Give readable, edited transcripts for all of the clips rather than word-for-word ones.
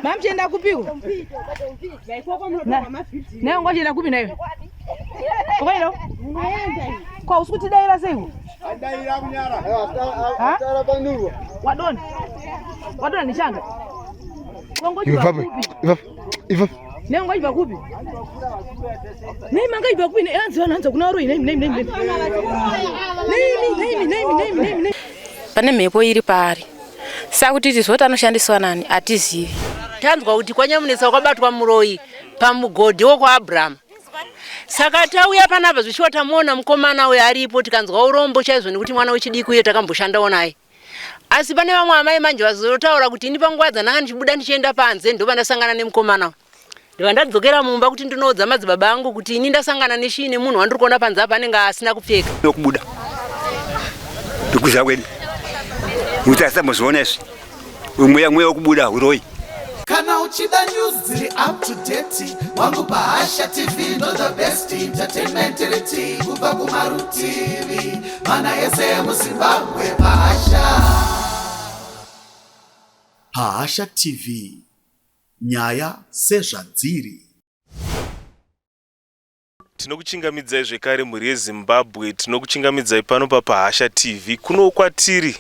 Mamchenda kupiko. Na ngoja kupi nayo. Kwailo? Kwa usukuti daira sengu. Daira kunyara. Atara banuru. Wadoni. Wadoni ni changa. Iva. Nengo iba kupi. Nei manga iba kupi anza kuna roi nei. Nei. Pane mhepo iri pari. Sakuti tizoti anoshandiswa nani atizivi. Tanzwa kuti kwanyamunetsa kwakabatwa Muroyi pamugodhi wokwa Abraham. Saka tauya panapa zvichiwa tamuona mukomana uyo aripo tikanzwa urombo chaizvo nekuti mwana wechidiki uye takamboshandawo naye. Asi pane vamwe amai manje vazotaura kuti ini panguva dzandanga ndichibuda ndichienda panze ndoba ndasangana nemukomana. Ndiva ndadzokera mumba kuti ndinoudza madzibaba angu kuti ini ndasangana neshini munhu wandiri kuona panze apa anenge asina kupfeka. Ndokubuda. Ndikuza kwedi. Utasa muzonesi. Umwe wokubuda Ehuroyi. Kana uchida news ziri up to date wangu Bahasha TV ndo the best entertainment reti kubva kumarutivi mana ese muZimbabwe Bahasha TV nyaya sezvadziri. Tinokuchingamidzai zvekare muri yeZimbabwe, tinokuchingamidzai pano paBahasha TV kuno kwatiri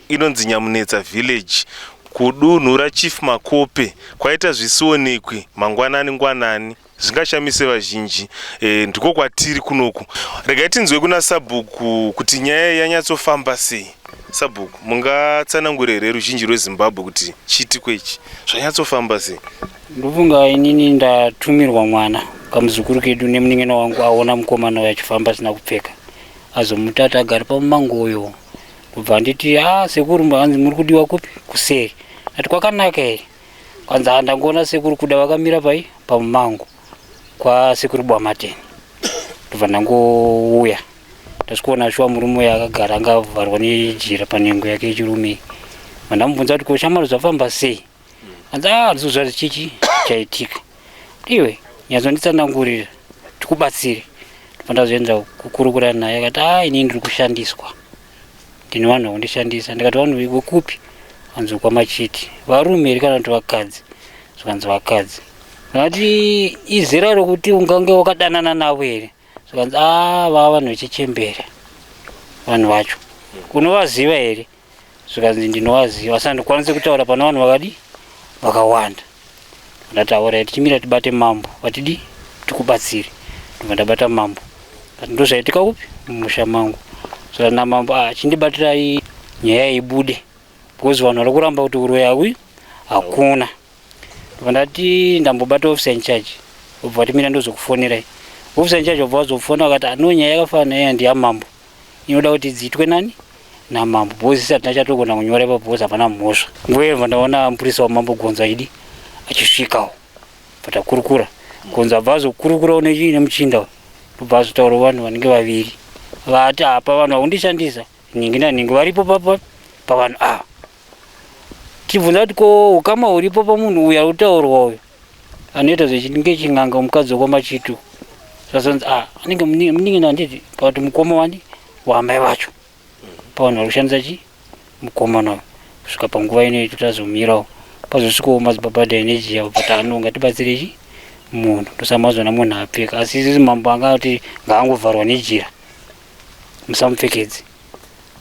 inonzi Nyamunetsa village kudunhu raChief Makope kwaita zvisionekwe mangwanani zvingashamise vazhinji. Ndiko kwatiri kunoku. Regai tinzwe kuna Sabhuku kuti nyaya yanyatsofamba sei. Sabhuku, mungatsanangurire ruzhinji rweZimbabwe kuti chiitiko ichi zvanyatsofamba sei? Ndofunga inini ndatumirwa mwana kamuzukuru kedu nemuning'ina wangu aona mukomana uyo achifamba asina kupfeka. Azomutata agari pamumango uyo. Kubva nditi sekuru hanzi muri kudiwa kupi kuseri. Ati kwakanaka here. Kwanza ndangoona sekuru kuda vakamira pamumango kwa sekuru Bwamateni. Ndobva ndangouya. Ndasikuona shuwa murume uyo akagara angavharwa nejira panhengo yake yechirume. Mandamubvunza kuti koshamwari zvafamba sei. Anza zvozva chichi chaitika. Iwe nyazonditsanangurira tikubatsire. Ndobva ndazoenda kukurukura naye akati ini ndiri kushandiswa. Ndine vanhu vakundishandisa. Ndikati vanhu vekupi? Anzi kwaMachiti. Varume here kana kuti vakadzi? Zvikanzi vakadzi. Ndikati izera rokuti ungange wakadanana navo here? Zvikanzi vava vanhu vechichembera. Vanhu vacho. Unovaziva here? Zvikanzi ndinovaziva. Asi handikwanisi kutaura pana vanhu vakadi vakawanda. Ndataura tichimira tibate mambo. Vatidi tikubatsire. Ndobva ndabata mambo. Ndozvaitika kupi? Mumusha mangu. Saka namambo chindibatirai nyaya ibude. Because vanhu vari kuramba kuti Ehuroyi awi hakuna. Ndati ndambobata officer in charge. Ubva timira ndozokufonerai. Officer in charge ubva wazofona akati ano nyaya yakafana nayo ndiyamambo. Inoda kuti dziitwe nani? Namambo. Because isati nachatogona kunyora ipapo because hapana mhosva. Nguva ndaona mupurisa wamambo Gonza idi achisvikawo. Patakurukura. Gonza abva azokurukurawo nemuchinda. Ndobva azotaura vanhu vanenge vaviri. Vati apa vanhu vakundishandisa ningi naningi varipo pavanhu ava. Tibvunza kuti ko ukama huripo pamunhu uyu arikutaurwa uyu anoita zvechinge ching'anga mukadzi wekwaMachiti. Zvazonzi anenge muning'ina nditi pakati mukoma wani waamai vacho pavanhu vari kushandisa mukomana uyu. Kusvika panguva inoyi totazomirawo pazosvikawo madzibaba energy yavo but ngatibatsire munhu tosamazona munhu apfeka. Asi isusu mambo angati ngaangovharwa nejira musamupfekedze.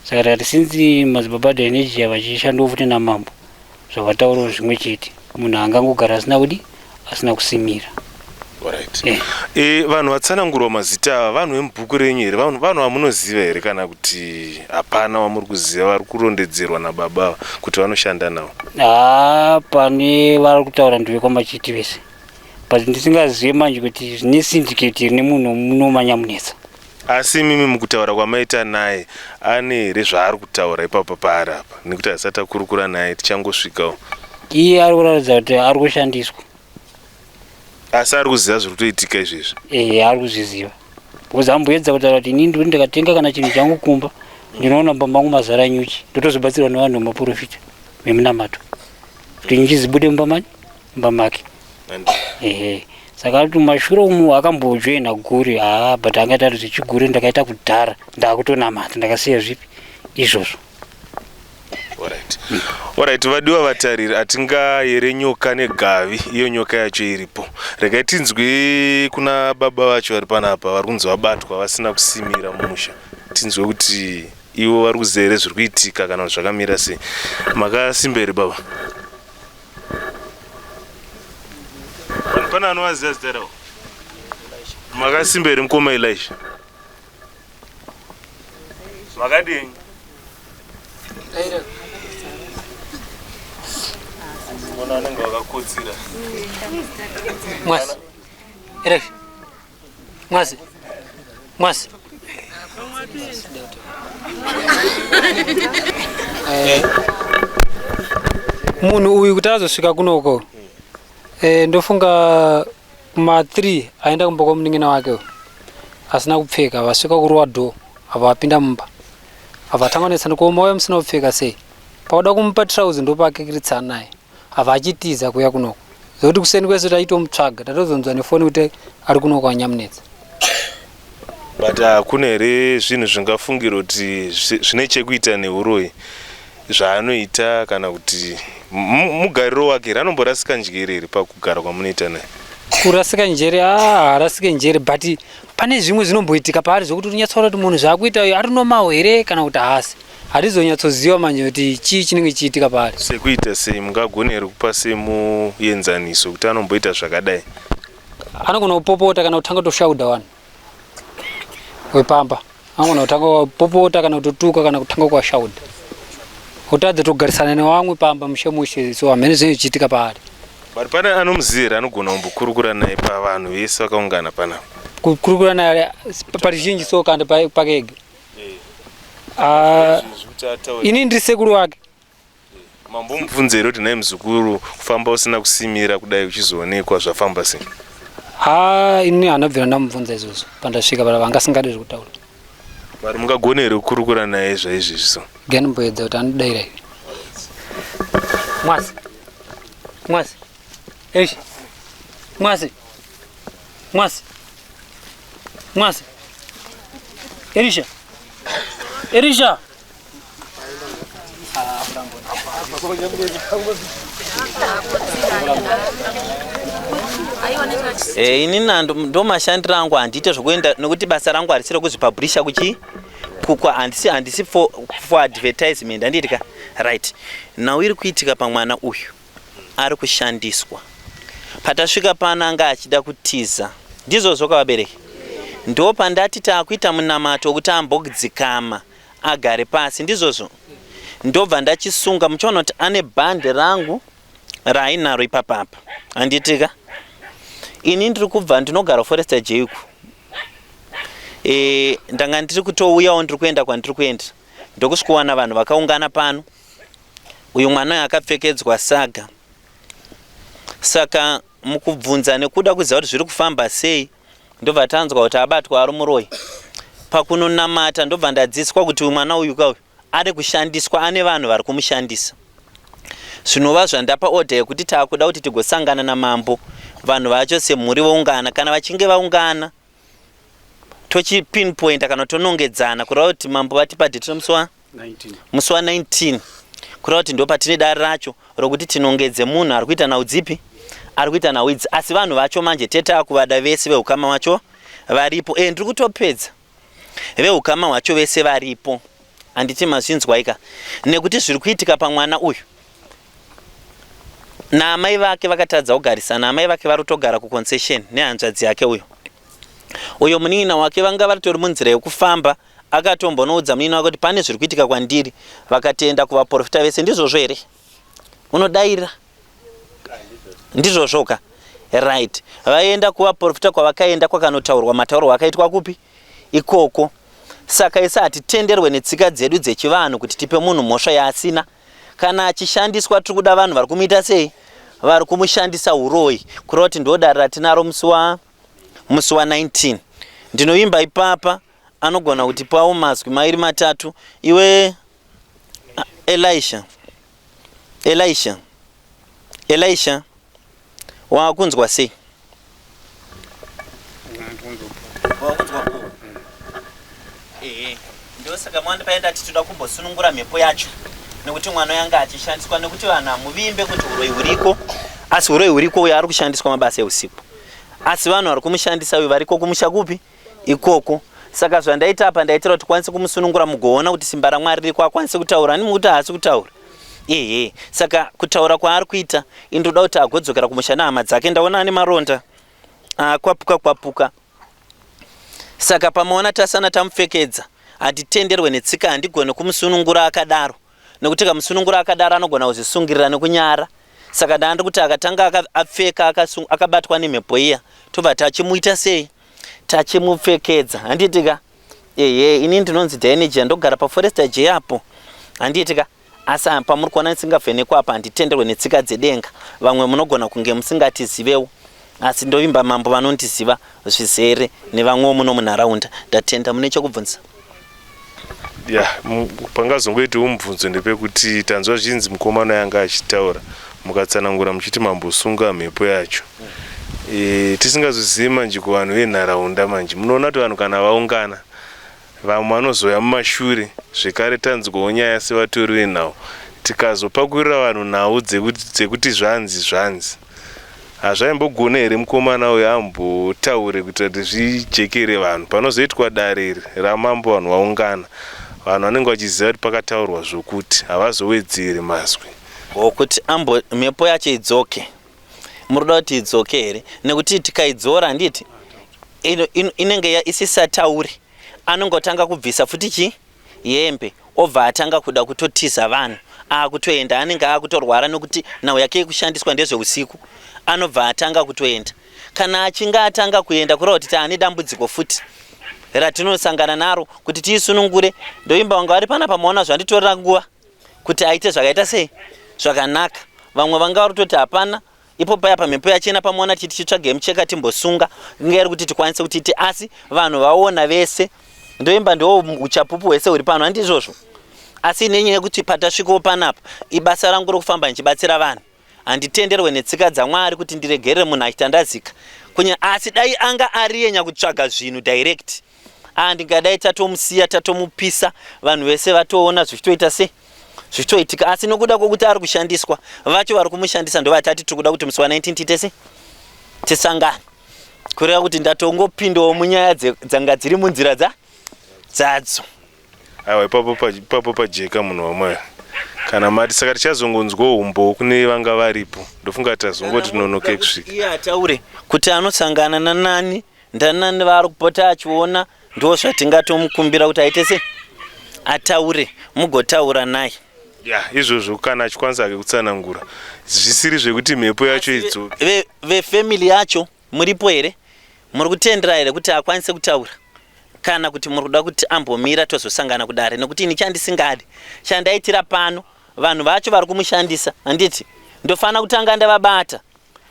Saka takati sinzi madzibaba energy vachishandawo futi namambo zvavataurawo zvimwe chete munhu angangogara asina kudi asina kusimira. Vanhu vatsanangurwa mazita ava vanhu vemubhuku renyu here? Vanhu vamunoziva here kana kuti hapana wamuri kuziva vari kurondedzerwa nababa kuti vanoshanda navo? Pane vari kutaura ndevekwaMachiti vese. But ndisingazive manje kuti zvine syndicate here nemunhu munomanyamunetsa. Asi mimi mukutaura kwamaita naye ane here zvaari kutaura ipapo paari apa? Nekuti asati akurukura naye tichangosvikawo. Iye ari kuratidza kuti ari kushandiswa. Asi ari kuziva zviri kutoitika izvezvi? Ari kuzviziva. Because amboedza kutaura kuti inini ndiri ndikatenga kana chinhu changu kumba ndinoona pamba mangu mazara nyuchi ndotozobatsirwa nevanhu vemaprofita vemunamato kuti nyuchi zibude mumba make. Saka kuti mashure umu akambojoina guri but angati kuti chiguri ndakaita kudhara ndakutonamata ndakasiya zvipi izvozvo. Alright, vadiwa vatariri atingayere nyoka negavi, iyo nyoka yacho iripo. Regai tinzwe kuna baba vacho vari panapa vari kunzi vabatwa vasina kusimira mumusha. Tinzwe kuti ivo vari kuzere zviri kuitika kana zvakamira sei. Makasimbere baba? Pana anovaziva zita ravo? Makasimbere mukoma Elisha? Makadini? Mwana anenge wakakotsira. Mwasi. Elisha. Mwasi. Mwasi. Munhu uyu kuti azosvika kunoko ndofunga ma 3 aenda kumba kwamuning'ina wake asina kupfeka vasvika kurowa dho ava vapinda mumba ava atanganetsa ndikuoma uya musina kupfeka sei pauda kumupa trouzi ndopake kiritsana naye ava achitiza kuya kunoko zokuti kuseni kwese taitomutsvaga tatozonzwa nefoni kuti ari kunoko anyamunetsa. But hakuna here zvinhu zvingafungira kuti zvine chekuita neUroyi zvaanoita kana kuti mugariro wake ranomborasika njere pakugara kwamunoita naye? Kurasika njere harasike njere but pane zvimwe zvinomboitika paari zvokuti unyatsoona kuti munhu zvaakuita ari nomawo here kana kuti haasi hatizonyatsoziva manje kuti chii chinenge chiitika paari. Sekuita sei mungagona here kupa semuenzaniso kuti anomboita zvakadai? Anogona kupopota kana kutanga kutoshaudha vanhu wepamba anogona kutanga kupopota kana kutotuka kana kutanga kuwashaudha kuti adze togarisana nevamwe pamba mushe mushe so hamene zvinenge zvichiitika paari. But pane anomuzera anogona kumbokurukura naye pavanhu vese vakaungana panapa? Kukurukura naye pazhinji so kandi pake ega. Ini ndiri sekuru wake. Mambomubvunza here kuti naye muzukuru kufamba usina kusimira kudai uchizoonekwa zvafamba sei? Ini hanabvira ndamubvunza izvozvo pandasvika para vanga asingadi zvekutaura. Vari mungagona here kukurukura naye zvaizvizvi so? Ganomboedza kuti anodaira here. Mwasi. Mwasi. Elisha. Mwasi. Mwasi. Mwasi. Elisha. Elisha. Ini ndo mashandira angu handite zvokuenda nokuti basa rangu harisiri kuzvipublisha kukwa handisi for advertisement handitika right. Now iri kuitika pamwana uyu ari kushandiswa patasvika pana anga achida kutiza ndizvo vabereki ndo pandati taakuita munamato wekuti ambodzikama agare pasi ndizvozvo ndobva ndachisunga muchaona kuti ane bhande rangu raainaro ipapapa handitika ini ndiri kubva ndinogara Forester Jaiku ndanga ndiri kutouyawo ndiri kuenda kwandiri kuenda ndokusvikowana vanhu vakaungana pano uyu mwana akapfekedzwa saga saka mukubvunza nekuda kuziva kuti zviri kufamba sei ndobva tanzwa kuti abatwa ari muRoyi pakunonamata ndobva ndadzidziswa kuti uyu mwana uyu kauyu ari kushandiswa ane vanhu vari kumushandisa zvinova zvandapa order yekuti taakuda kuti tigosangana namambo vanhu vacho semhuri voungana kana vachinge vaungana tochipinpointa kana tonongedzana kureva kuti mambo vatipa date musi wa 19 kureva kuti ndo patine dare racho rokuti tinongedze munhu ari kuita naudzipi ari kuita nawidzi asi vanhu vacho manje tetakuvada vese veukama wacho varipo ndiri kutopedza veukama wacho vese varipo handiti mazvinzwaika nekuti zviri kuitika pamwana uyu naamai vake vakatadza kugarisana amai vake vari kutogara kuconcession nehanzvadzi yake uyo munin'ina wake vanga varitori munzira yekufamba akatombonoudza munin'ina wake kuti pane zviri kuitika kwandiri vakatenda kuvaprofita vese ndizvozvo here unodaira ndizvozvoka right vaenda kuvaprofita kwavakaenda kwakanotaurwa mataurwa akaitwa kupi ikoko saka isi hatitenderwe netsika dzedu dzechivanhu kuti tipe munhu mhosva yaasina kana achishandiswa tiri kuda vanhu vari kumuita sei vari kumushandisa uroyi kureva kuti ndodare ratinaro musi wa 19 ndinoimba ipapa anogona kuti pawo mazwi mairi matatu iwe Elisha wakunzwa sei ndosaka mwandipaenda titoda kumbosunungura mhepo yacho nekuti mwana yanga achishandiswa nekuti vanhu hamuvimbe kuti uroyi huriko, asi uroyi huriko uyo ari kushandiswa mabasa eusiku, asi vanhu vari kumushandisa uyu variko kumusha kupi ikoko. Saka zvandaita apa ndaitira kuti kwanise kumusunungura mugoona kuti simba raMwari riko akwanise kutaura kuti haasi kutaura. Saka kutaura kwaari kuita indoda kuti agodzokera kumusha nehama dzake. Ndaona ane maronda kwapuka. Saka pamaona tasana tamupfekedza hatitenderwe netsika, handigone kumusunungura akadaro, nekuti kamusunungura akadaro anogona kuzvisungirira nekunyara. Saka ndandi kuti akatanga apfeka akabatwa nemhepo iya tobva tachimuita sei, tachimupfekedza. Handitika ini ndinonzi Dainage, ndogara paforesta J apo. Handitika asi pamuri kuona nisingavhenekwa apa handitenderwe netsika dzedenga. Vamwe munogona kunge musingatizivewo, asi ndovimba mambo vanondiziva zvizere nevamwewo muno munharaunda. Ndatenda mune chokubvunza. Pangazongoita mubvunzo ndepekuti tanzwa zvinzi mukomana yanga achitaura mukatsanangura muchiti mambosunga mhepo yacho. Tisingazozivi manje kuvanhu venharaunda manje munoona kuti vanhu kana vaungana vamwe vanozoya mumashure zvekare tanzwawo nyaya sevatori venhau tikazopakurira vanhu nhau dzekuti zvanzi hazvaimbogona here mukomana uyo ambotaure kuitira kuti zvijekere vanhu panozoitwa dare ramambo vanhu vaungana, vanhu vanenge vachiziva kuti pakataurwa zvokuti havazowedzere mazwi okuti mhepo yacho idzoke. Muroda kuti idzoke here? Nekuti tikaidzora handiti inenge isisatauri, anongotanga kubvisa futi hembe obva atanga kuda kutotiza vanhu akutoenda, anenge akutorwara nekuti nhau yake kushandiswa ndezveusiku, anobva atanga kutoenda. Kana achinga atanga kuenda kureva kuti taane dambudziko futi ratinosangana naro kuti tiisunungure. Ndoimba vanga vari pana pamaona zvanditorera nguva kuti aite zvakaita sei zvakanaka. Vamwe vanga vari kutoti hapana, ipo paya pamhepo yachena pamaona titi titsvage mucheka timbosunga ngeri kuti tikwanise kutiti, asi vanhu vaona vese. Ndoimba ndo uchapupu hwese huri pano, handizvozvo. Asi nenyaya yekuti patasvikawo panapa ibasa rangu rokufamba ndichibatsira vanhu, handitenderwe netsika dzaMwari kuti ndiregerere munhu achitandazika asi dai anga ari yenya kutsvaga zvinhu direct, ndingadai tatomusiya tatomupisa vanhu vese vatoona zvichitoita sei zvichitoitika. Asi nokuda kwokuti ari kushandiswa, vacho vari kumushandisa ndo vatati tikuda kuti musi wa19 tiite sei tisangana, kureva kuti ndatongopindawo munyaya dzanga dziri munzira dzadzo. Aiwa, ipapo pajeka munhu waMwari. Kana mati saka tichazongonzwa umbo kune vanga varipo, ndofunga kuti tazongoti tinonoke kusvika. Iye ataure kuti anosangana nanani ndanani vari kupota achiona, ndo zvatingatomukumbira kuti aite sei ataure, mugotaura naye. Izvozvo kana achikwanisa kutsanangura zvisiri zvekuti mhepo yacho idzoke. Vefamily yacho muripo here? Muri kutendera here kuti akwanise kutaura? Kana kuti muri kuda kuti ambomira tozosangana kudare? Nekuti ini chandisingadi chandaitira pano vanhu vacho vari kumushandisa, handiti ndofana kutanga ndavabata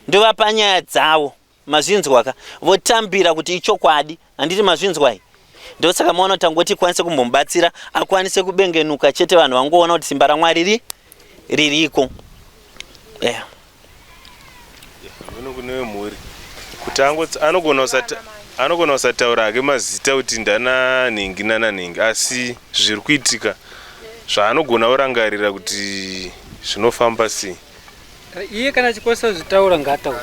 ndovapa nyaya dzavo, mazvinzwaka votambira kuti ichokwadi, handiti mazvinzwai. Ndosaka maona kuti tangoti kwanise kumbomubatsira akwanise kubengenuka chete, vanhu vangoona kuti simba raMwari ririko. Kune mhuri kuti anogona kusataura hake mazita kuti ndana nhingi, asi zviri kuitika zvaanogona kurangarira kuti zvinofamba sei. Iye kana chikwanisa kuzvitaura ngaataure.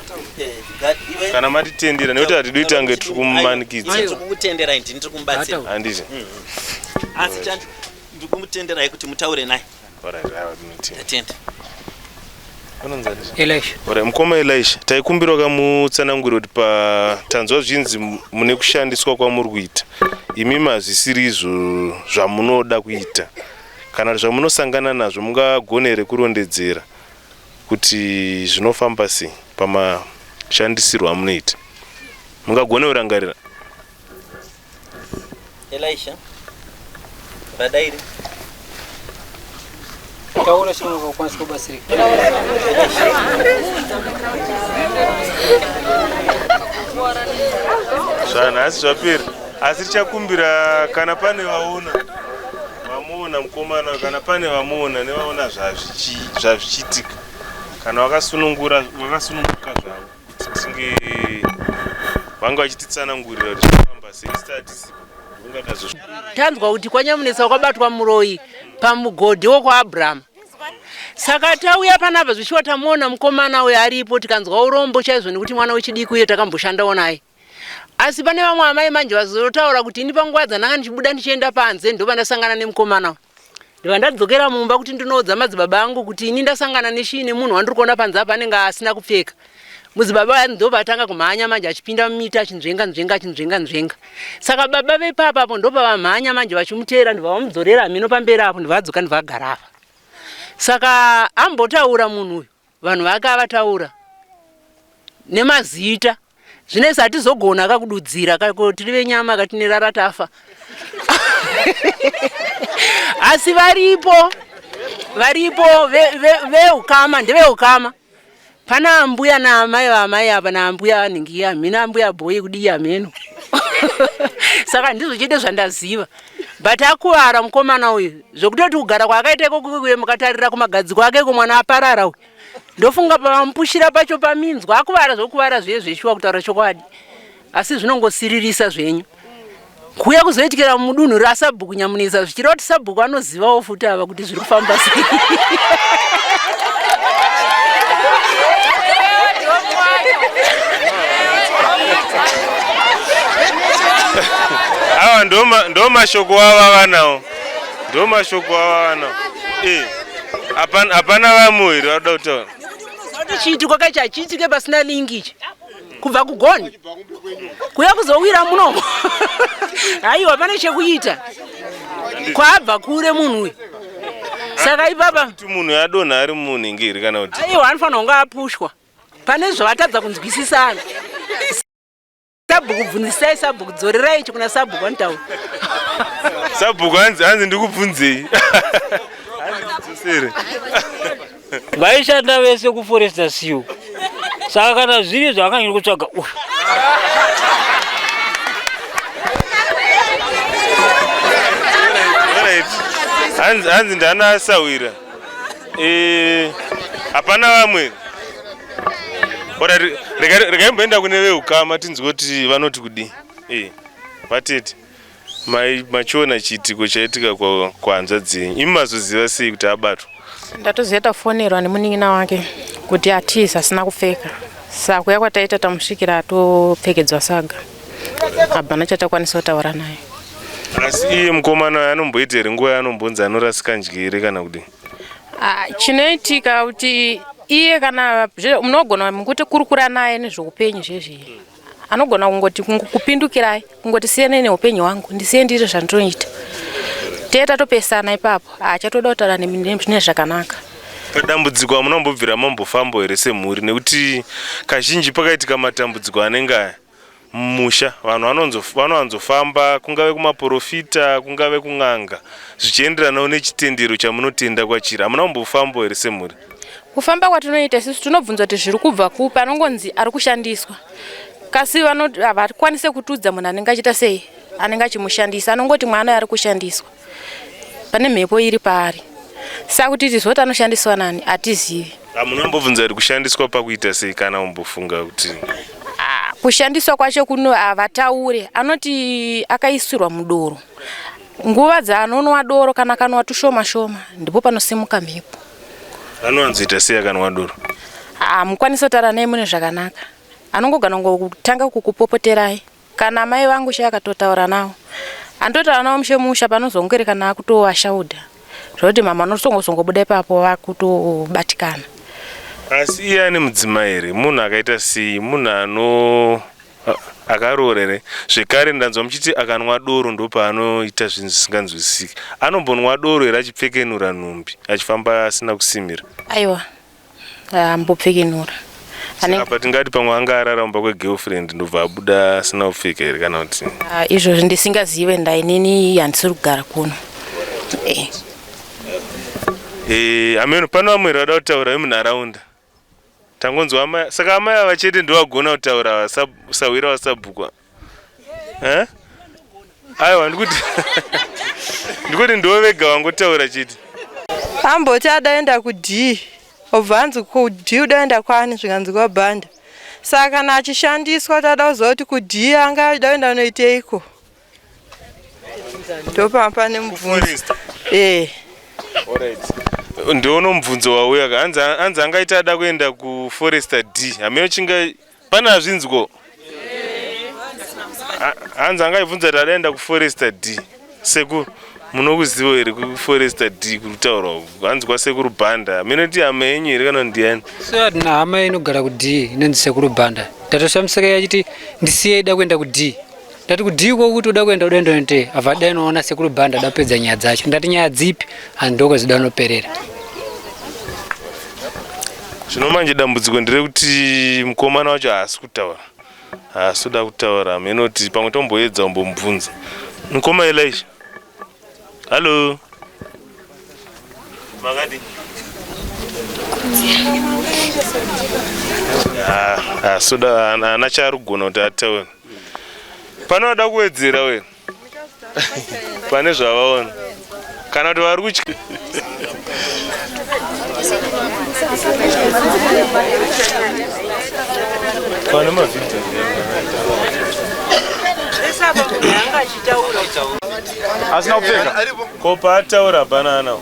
Kana matitendera nekuti hatidi kuita kunge tiri kumumanikidza. Tiri kukutendera ndini tiri kumubatsira. Handizvo. Asi ndiri kumutenderai kuti mutaure naye. Tatenda. Elisha. Mukoma Elisha, taikumbira kamutsananguriro kuti tanzwa zvinzi mune kushandiswa kwamuri kuita. Imi mazvisiri izvo zvamunoda kuita. Kana zvamunosangana nazvo mungagonere kurondedzera kuti zvinofamba sei pamashandisirwo amunoita. Mungagone kurangarira. Elisha. Radairi. Taura shino kwa kwanza kubasiri. Zvana asi zvapera. Asi tichakumbira kana pane vamuona mukomana, kana pane vamuona nevaona zvazvichitika, kana vakasununguka zvavo kuti tinge vanga vachititsanangurira kuti zvifamba sei status. Tanzwa kuti kwanyamunetsa kwakabatwa muroyi pamugodhi wokwaAbhurama. Saka tauya panapa zvichiwa tamuona mukomana uyu aripo tikanzwa urombo chaizvo nekuti mwana wechidiki uye takamboshandawo naye. Asi pane vamwe amai manje vazotaura kuti ini panguva dzandanga ndichibuda ndichienda panze ndobva ndasangana nemukomana uyu. Ndibva ndadzokera mumba kuti ndinoudza madzibaba angu kuti ini ndasangana nechii nemunhu wandiri kuona panze apa anenge asina kupfeka. Mudzibaba vaya ndobva atanga kumhanya manje achipinda mumiti achinzvenga. Saka baba vepapa apo ndobva vamhanya manje vachimuteera ndibva vamudzorera mhino pamberi apo ndibva adzoka ndibva agara apa. Saka ambotaura munhu uyu, vanhu vake avataura nemazita. Zvinezvi hatizogona kakududzira tiri venyama katinera tafa. Asi varipo veukama ndeveukama. Pana ambuya naamai vamai apa naambuya vanhingi amhino ambuya bhoyi kudii amheno. Saka ndizvo chete zvandaziva. But akuvara mukomana uyu zvokutoti kugara kwaakaita kokuye mukatarira kumagadziko ake kumwana aparara uyu. Ndofunga pavamupushira pacho paminzwa akuvara zvokuvara zviye zveshuwa kutaura chokwadi. Asi zvinongosiririsa zvenyu. Kuya kuzoitikira mudunhu rasabhuku nyamunisa zvichireva kuti sabhuku anozivawo futi ava kuti zviri kufamba sei. Awa ndo mashoko wavanawo. Ndo mashoko wavanawo. Hapana vamwe here vada kutaura. Kuti chiitiko kachachiitike pasina lingi ichi. Kubva kugoni. Kuya kuzowira munomo. Haiwa pane chekuita. Kwabva kure munhu uyu. Saka ipapa kuti munhu yadonha ari munhingiri kana kuti. Aiwa anofanira kunge apushwa. Pane zvavatadza kunzwisisana. Sabhuku bvunzisai sabhuku dzorerai ichi kuna sabhuku antaura. Sabhuku hanzi ndikubvunzei. Vaishanda vese kuforesta siu. Saka kana zviri zvakanyanya kutsvaga uyu. Hanzi ndana asawira. Hapana vamwe. Regaimboenda kune veukama tinzwe kuti vanoti kudii. Vatete. Machiona chiitiko chaitika kwanza dzenyu. Imi mazoziva sei kuti abatwa? Ndatoziva tafonerwa nemunin'ina wake kuti atiza asina kupfeka. Saka kuya kwataita tamusvikira atopfekedzwa saga. Hapana chatakwanisa kutaura naye. Asi iye mukomana anomboita here nguva yanombonzi anorasika njere kana kudii? Chinoitika kuti iye kana munogona kuti kurukura naye nezveupenyu zvezvi. Anogona kungoti kupindukirai, kungoti siyene neupenyu hwangu, ndisiye ndiri zvandinoita. Teta topesana ipapo, achatoda kutaura nezvine zvakanaka. Padambudziko amunombobvira mambofamba here semhuri nekuti kazhinji pakaitika matambudziko anenge aya mumusha vanhu vanowanzofamba kungave kumaprofita kungave kun'anga zvichienderanawo nechitendero chamunotenda kwachiri. Hamuna kumbofamba here semhuri? Kufamba kwatinoita isusu tinobvunza kuti zviri kubva kupi, anongonzi arikushandiswa. Kasi havakwanise kutudza munhu anenge achita sei, anenge achimushandisa, anongoti mwana arikushandiswa. Pane mhepo iri paari. Saka kuti tizoti anoshandiswa nani hatizivi. Hamuna kumbobvunza kuti kushandiswa pakuita sei kana kumbofunga kuti kushandiswa kwacho kuno havataure. Anoti akaisirwa mudoro. Nguva dzaanonwa doro kana kanwa tushoma shoma ndipo panosimuka mhepo. Anowanzoita sei akanwa doro? Mukwanisa kutaura naye mune zvakanaka. Anongogana kutanga kukupopoterai. Kana mai vangu akatotaura nawo. Andotaura nawo musha panozongere kana akutovashaudha. Zvoti mama anosongobuda ipapo vakutobatikana. Asi iye ane mudzimai here? Munhu akaita sei? Munhu akaroorere? Zvekare ndanzwa muchiti akanwa doro ndopaanoita zvinhu zvisinganzwisiki. Anombonwa doro here achipfekenura nhumbi achifamba asina kusimira? Aiwa, ambopfekenura. Apa tingati pamwe anga araramba kwegirlfriend ndobva abuda asina kupfeka here kana kuti? Izvo ndisingazive ndainini handisi kugara kuno. Ameno pano vamwe vada kutaura vemunharaunda. Tangonzwa amai, saka amai ava chete ndovagona kutaura sawira wasabhukwa. Aiwa ndikuti ndo vega vangotaura chete. Amboti adaenda kudhii. Obva anzi kudhii udaenda kwani zvikanzi kwabhanda. Saka kana achishandiswa tada kuziva kuti kudhii anga adaenda noiteiko. Ndopampa nemubvunzo. Alright. Ndiono mubvunzo wauya hanzi angaita ada kuenda kuforester D. Hameno chinga pana zvinzwo. Hanzi angaibvunza kuti adaenda kuforester D. Sekuru munokuziva here kuforester D kutaura hanzi kwasekuru Banda. Hameno ti hama yenyu here kana ndiani? So na hama inogara ku D inonzi sekuru Banda. Tatoshamusaka yachiti ndisiye ida kuenda ku D. Ndati ku D ko kuti uda kuenda udendo nte avada inoona sekuru Banda adapedza nyaya dzacho. Ndati nyaya dzipi handoko zidanoperera. Zvino manje dambudziko nderekuti mukomana wacho haasi kutaura. Haasi kuda kutaura. Hameno kuti pamwe tomboedza umbomubvunza. Mukoma Elisha. Hello. Magadi. Soda anacharugona kuti ataure. Panoda kuwedzera we. Pane zvavaona. Kana kuti vari kutya. Pane mavhidhiyo. Asina kupfeka. Kopa ataura banana.